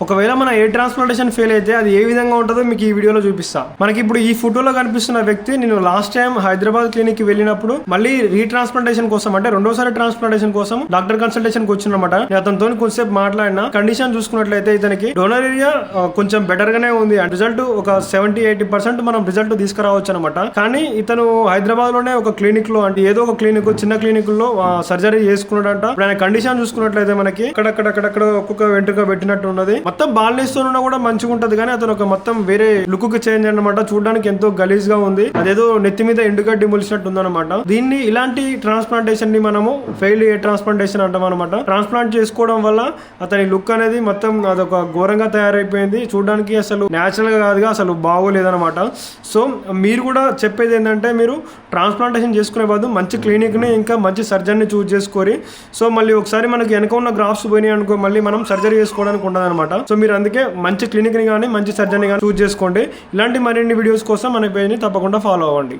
ఒకవేళ మన air transplantation fail అయితే అది ఏ విధంగా ఉంటుందో మీకు ఈ వీడియోలో చూపిస్తా. మనకి ఇప్పుడు ఈ ఫోటోలో కనిపిస్తున్న వ్యక్తి నేను లాస్ట్ టైం హైదరాబాద్ క్లినిక్ కి వెళ్ళినప్పుడు మళ్ళీ రీట్రాన్స్ప్లాంటేషన్ కోసం అంటే రెండోసారి ట్రాన్స్ప్లాంటేషన్ కోసం డాక్టర్ కన్సల్టేషన్ కి వచ్చినమాట. నేను అతనితో కొంచెంసేపు మాట్లాడిన. కండిషన్ చూసుకున్నట్లయితే ఇతనికి డోనర్ ఏరియా కొంచెం బెటర్ గానే ఉంది. రిజల్ట్ ఒక 70-80% మనం రిజల్ట్ తీసుకురావచ్చు అనమాట. కానీ ఇతను హైదరాబాద్ లోనే ఒక క్లినిక్ లో అంటే ఏదో ఒక క్లినిక్ చిన్న క్లినిక్ లో సర్జరీ చేసుకున్నాడంట. ఇప్పుడు ఆయన కండిషన్ చూసుకున్నట్లయితే మనకి అక్కడక్కడ ఒక్కొక్క వెంట్రుక పెట్టినట్టు ఉన్నది. మొత్తం బాల్నెస్ తో ఉన్నా కూడా మంచిగా ఉంటది. కానీ అతను ఒక మొత్తం వేరే లుక్ కి చేంజ్ అనమాట. చూడడానికి ఎంతో గలీజ్ గా ఉంది. అదేదో నెత్తి మీద ఎండుగడ్డి మొలిచినట్టు ఉందన్నమాట. దీన్ని ఇలాంటి ట్రాన్స్ప్లాంటేషన్ ని మనము ఫెయిల్డ్ ఎయిర్ ట్రాన్స్ప్లాంటేషన్ అంటాం అనమాట. ట్రాన్స్ప్లాంట్ చేసుకోవడం వల్ల అతని లుక్ అనేది మొత్తం అదొక ఘోరంగా తయారైపోయింది. చూడడానికి అసలు న్యాచురల్ గా కాదుగా అసలు బాగోలేదన్నమాట. సో మీరు కూడా చెప్పేది ఏంటంటే మీరు ట్రాన్స్ప్లాంటేషన్ చేసుకునే బదులు మంచి క్లినిక్ ని ఇంకా మంచి సర్జన్ ని చూస్ చేసుకోరి. సో మళ్ళీ ఒకసారి మనకి వెనక ఉన్న గ్రాఫ్స్ పోయినాయి అనుకో మళ్ళీ మనం సర్జరీ చేసుకోవడానికి ఉండదు అనమాట. సో మీరు అందుకే మంచి క్లినిక్ ని కానీ మంచి సర్జన్ ని కానీ చూస్ చేసుకోండి. ఇలాంటి మరిన్ని వీడియోస్ కోసం మన పేజ్ ని తప్పకుండా ఫాలో అవ్వండి.